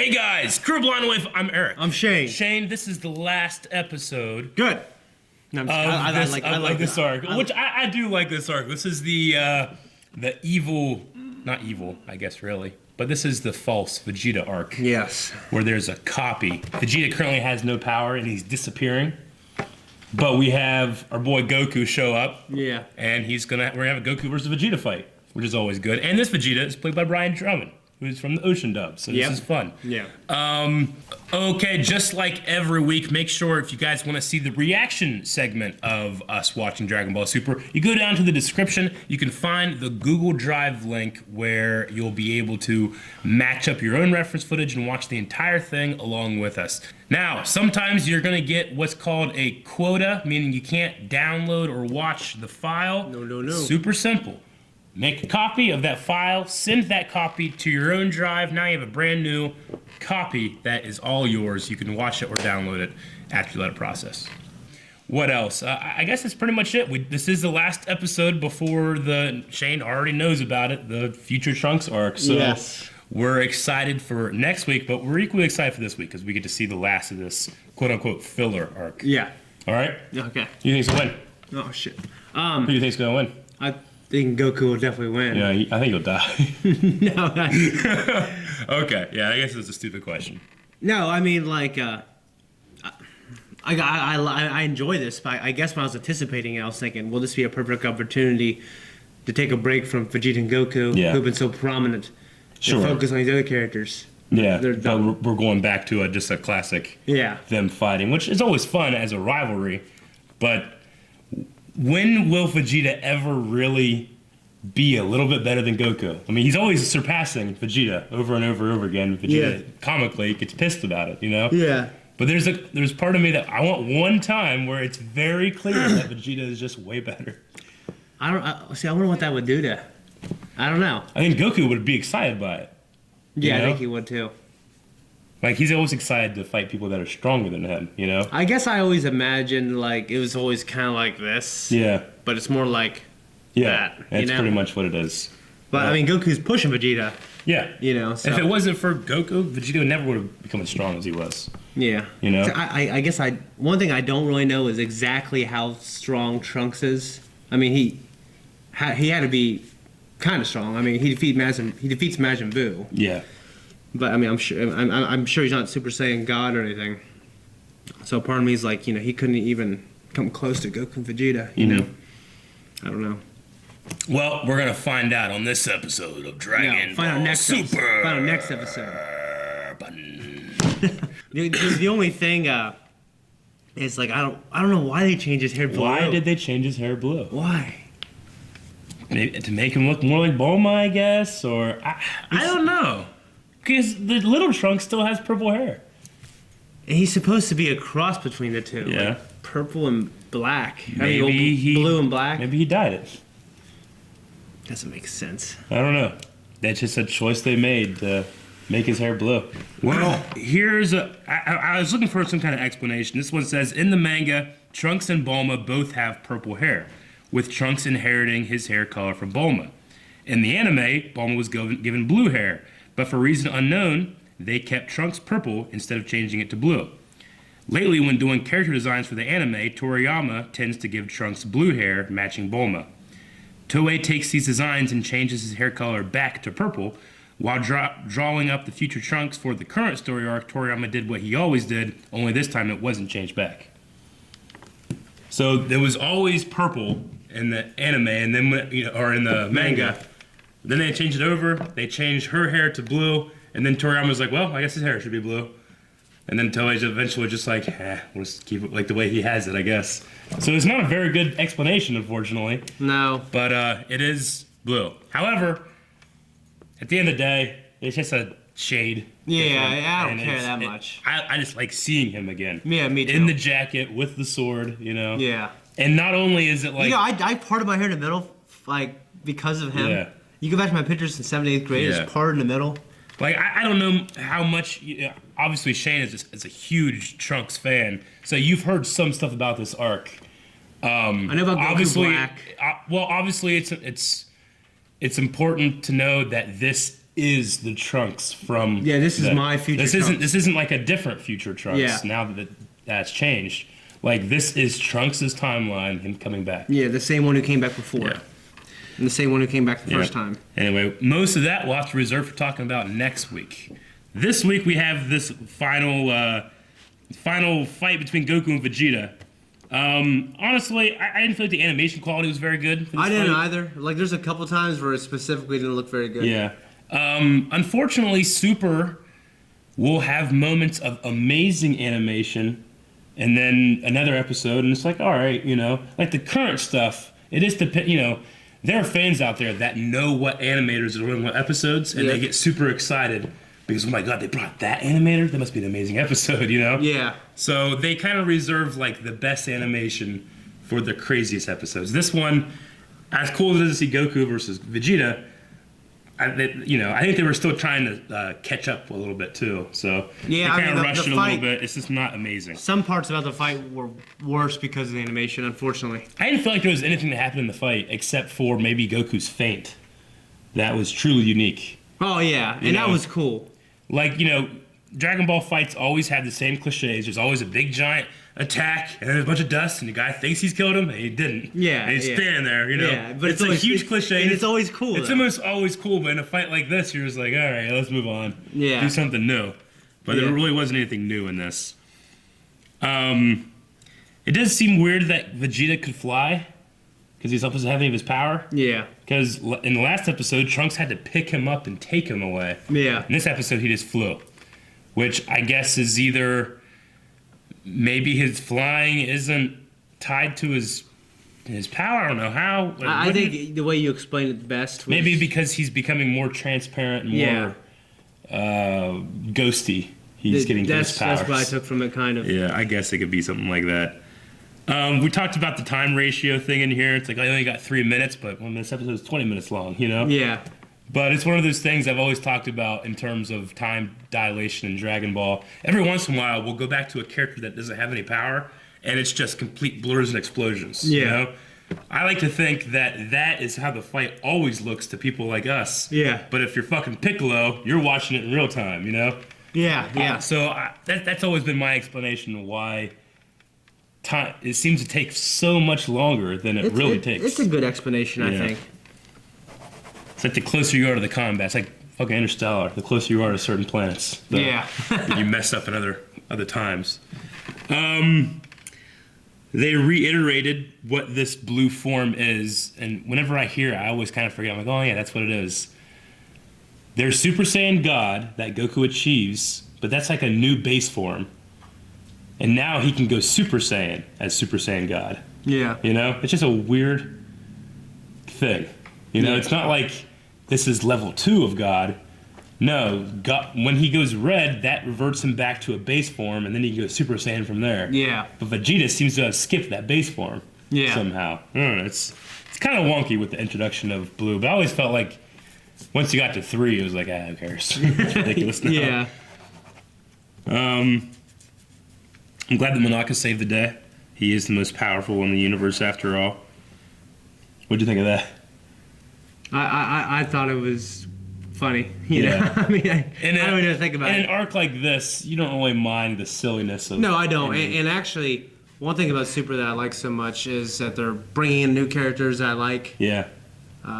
Hey guys, Crew Blind Wave. I'm Eric. I'm Shane. Shane, this is the last episode. Good. No, I like this arc, which I do like this arc. This is the evil, not evil, I guess really, but this is the false Vegeta arc. Yes. Where there's a copy. Vegeta currently has no power and he's disappearing. But we have our boy Goku show up. Yeah. And we're gonna have a Goku versus Vegeta fight, which is always good. And this Vegeta is played by Brian Drummond, who's from the Ocean Dub, so this is fun. Yeah. Okay, just like every week, make sure if you guys want to see the reaction segment of us watching Dragon Ball Super, you go down to the description. You can find the Google Drive link where you'll be able to match up your own reference footage and watch the entire thing along with us. Now, sometimes you're going to get what's called a quota, meaning you can't download or watch the file. No. Super simple. Make a copy of that file, send that copy to your own drive. Now you have a brand new copy that is all yours. You can watch it or download it after you let it process. What else? I guess that's pretty much it. This is the last episode before Shane already knows about it, the Future Trunks arc. So yes. We're excited for next week, but we're equally excited for this week because we get to see the last of this quote-unquote filler arc. Yeah. All right? Okay. Who do you think's going to win? Oh, shit. Who do you think's going to win? I think Goku will definitely win. Yeah, I think he'll die. No. Okay, yeah, I guess it's a stupid question. No, I mean, like, I enjoy this, but I guess when I was anticipating it, I was thinking, will this be a perfect opportunity to take a break from Vegeta and Goku, who've been so prominent, and focus on these other characters? Yeah, we're going back to just a classic them fighting, which is always fun as a rivalry, but when will Vegeta ever really be a little bit better than Goku? I mean, he's always surpassing Vegeta over and over and over again. Vegeta comically gets pissed about it, you know? Yeah. But there's part of me that I want one time where it's very clear that Vegeta is just way better. I wonder what that would do to. I don't know. I think Goku would be excited by it. Yeah, I think he would too. Like, he's always excited to fight people that are stronger than him, you know? I guess I always imagined, like, it was always kind of like this. Yeah. But it's more like that. That's pretty much what it is. But, I mean, Goku's pushing Vegeta. Yeah. You know, so. If it wasn't for Goku, Vegeta never would have become as strong as he was. Yeah. You know? So I guess one thing I don't really know is exactly how strong Trunks is. I mean, he had to be kind of strong. I mean, he defeats Majin Buu. Yeah. But I mean, I'm sure he's not Super Saiyan God or anything. So part of me is like, you know, he couldn't even come close to Goku and Vegeta. You know, I don't know. Well, we're gonna find out on this episode of Dragon Ball Super. Find out next episode. The only thing is like I don't know why they changed his hair blue. Why did they change his hair blue? Why? Maybe to make him look more like Bulma, I guess, or I don't know. Because the little Trunks still has purple hair. And he's supposed to be a cross between the two. Yeah. Like purple and black. Maybe blue and black. Maybe he dyed it. Doesn't make sense. I don't know. That's just a choice they made to make his hair blue. Well, I was looking for some kind of explanation. This one says, in the manga, Trunks and Bulma both have purple hair, with Trunks inheriting his hair color from Bulma. In the anime, Bulma was given blue hair, but for reason unknown, they kept Trunks purple instead of changing it to blue. Lately, when doing character designs for the anime, Toriyama tends to give Trunks blue hair matching Bulma. Toei takes these designs and changes his hair color back to purple. While drawing up the future Trunks for the current story arc, Toriyama did what he always did, only this time it wasn't changed back. So there was always purple in the anime, and then or in the manga. Then they changed it over. They changed her hair to blue, and then Toriyama was like, "Well, I guess his hair should be blue." And then Toei's eventually just like, we'll just keep it like the way he has it, I guess. So it's not a very good explanation, unfortunately. No. But it is blue. However, at the end of the day, it's just a shade. Yeah, I don't care that much. I just like seeing him again. Yeah, me too. In the jacket with the sword, you know. Yeah. And not only is it like, I parted my hair in the middle, like because of him. Yeah. You go back to my pictures in 7th, 8th grade. It's parted in the middle. Like I don't know how much. Obviously, Shane is a huge Trunks fan, so you've heard some stuff about this arc. I know about Goku Black. Obviously, it's important to know that this is the Trunks from. Yeah, this is my future. This isn't like a different future Trunks. Yeah. Now that that's changed, like this is Trunks' timeline, him coming back. Yeah, the same one who came back before. Yeah. And the same one who came back the first time. Anyway, most of that we'll have to reserve for talking about next week. This week we have this final fight between Goku and Vegeta. Honestly, I didn't feel like the animation quality was very good for this I didn't fight. either. Like, there's a couple times where it specifically didn't look very good. Yeah. Unfortunately, Super will have moments of amazing animation, and then another episode, and it's like, all right, like the current stuff. It is there are fans out there that know what animators are doing what episodes, and they get super excited because, oh my god, they brought that animator? That must be an amazing episode, Yeah. So they kind of reserve like the best animation for the craziest episodes. This one, as cool as it is to see Goku versus Vegeta, I think they were still trying to catch up a little bit too. So Yeah, they kind of rushed the it a fight, little bit. It's just not amazing. Some parts about the fight were worse because of the animation, unfortunately. I didn't feel like there was anything that happened in the fight except for maybe Goku's feint. That was truly unique. Oh, yeah, and that was cool. Like, Dragon Ball fights always have the same cliches. There's always a big giant attack and then a bunch of dust, and the guy thinks he's killed him, and he didn't. Yeah, and he's yeah. standing there, Yeah, but it's a huge cliche. And it's always cool. It's though. almost always cool, but in a fight like this, you're just like, all right, let's move on. Yeah. Do something new. But there really wasn't anything new in this. It does seem weird that Vegeta could fly, because he's not supposed to have any of his power. Yeah. Because in the last episode, Trunks had to pick him up and take him away. Yeah. In this episode, he just flew. Which I guess is either maybe his flying isn't tied to his power. I don't know how. I think the way you explained it best was... Maybe because he's becoming more transparent and more ghosty. He's getting to his powers. That's what I took from it, kind of. Yeah, I guess it could be something like that. We talked about the time ratio thing in here. It's like I only got 3 minutes, but this episode is 20 minutes long, Yeah. But it's one of those things I've always talked about in terms of time dilation in Dragon Ball. Every once in a while, we'll go back to a character that doesn't have any power, and it's just complete blurs and explosions. Yeah. I like to think that is how the fight always looks to people like us. Yeah. But if you're fucking Piccolo, you're watching it in real time, Yeah, yeah. That's always been my explanation of why it seems to take so much longer than it really takes. It's a good explanation, I think. It's like the closer you are to the combat, it's like fucking Interstellar. The closer you are to certain planets, that you mess up in other times. They reiterated what this blue form is, and whenever I hear it, I always kind of forget. I'm like, oh yeah, that's what it is. There's Super Saiyan God that Goku achieves, but that's like a new base form. And now he can go Super Saiyan as Super Saiyan God. Yeah. It's just a weird thing. It's not like this is level 2 of God. No, God, when he goes red, that reverts him back to a base form, and then he goes Super Saiyan from there. Yeah. But Vegeta seems to have skipped that base form somehow. I don't know, it's kind of wonky with the introduction of Blue, but I always felt like once you got to 3, it was like, who cares? It's ridiculous now. Yeah. I'm glad that Monaka saved the day. He is the most powerful in the universe after all. What'd you think of that? I thought it was funny. You Yeah. know? I mean, I don't even think about in it. an arc like this, you don't really mind the silliness of. No, I don't. And actually, one thing about Super that I like so much is that they're bringing in new characters that I like. Yeah.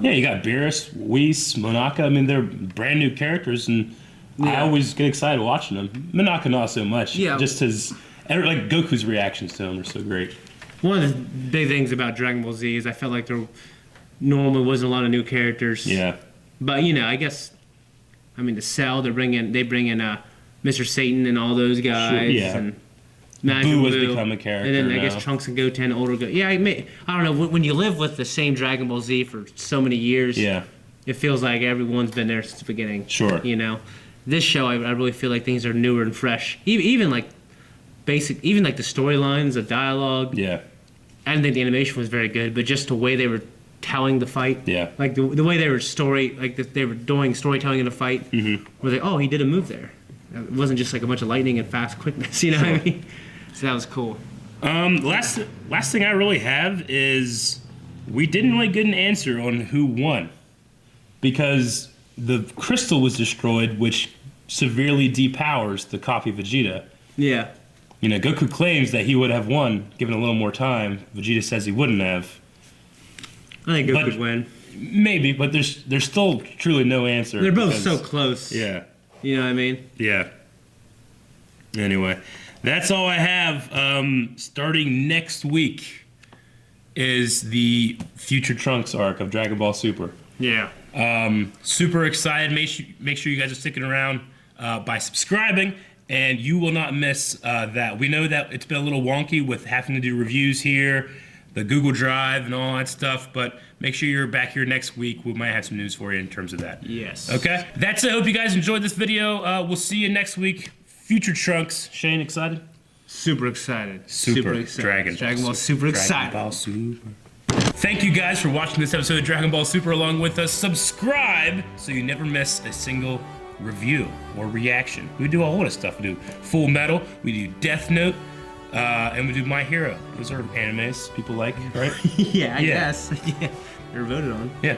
You got Beerus, Whis, Monaka. I mean, they're brand new characters, and I always get excited watching them. Monaka not so much. Yeah. Just like Goku's reactions to him are so great. One of the big things about Dragon Ball Z is I felt like there normally wasn't a lot of new characters. Yeah. But I guess, the Cell they bring in Mr. Satan and all those guys. Sure, yeah. And Majin Buu has Buu. become a character And then I now. guess Trunks and Goten, older I don't know. When you live with the same Dragon Ball Z for so many years, Yeah. it feels like everyone's been there since the beginning. Sure. This show, I really feel like things are newer and fresh. Even like even like the storylines, the dialogue. Yeah. I didn't think the animation was very good, but just the way they were telling the fight. Yeah. Like the way they were they were doing storytelling in the fight. Mm-hmm. Where he did a move there. It wasn't just like a bunch of lightning and fast quickness. You know what I mean? So that was cool. Last thing I really have is we didn't really get an answer on who won, because the crystal was destroyed, which severely depowers the copy Vegeta. Yeah. You know, Goku claims that he would have won given a little more time. Vegeta says he wouldn't have. I think Goku could win. Maybe, but there's still truly no answer. They're both so close. Yeah. You know what I mean? Yeah. Anyway, that's all I have. Starting next week is the Future Trunks arc of Dragon Ball Super. Yeah. Super excited. Make sure you guys are sticking around by subscribing, and you will not miss that. We know that it's been a little wonky with having to do reviews here, the Google Drive, and all that stuff, but make sure you're back here next week. We might have some news for you in terms of that. Yes. Okay? That's it. Hope you guys enjoyed this video. We'll see you next week. Future Trunks. Shane, excited? Super excited. Super excited. Dragon Ball Super excited. Dragon Ball Super. Thank you guys for watching this episode of Dragon Ball Super along with us. Subscribe so you never miss a single review or reaction. We do a whole lot of stuff. We do Full Metal, we do Death Note, and we do My Hero. Those are animes people like, right? Yeah, I guess. Yeah. They're voted on. Yeah.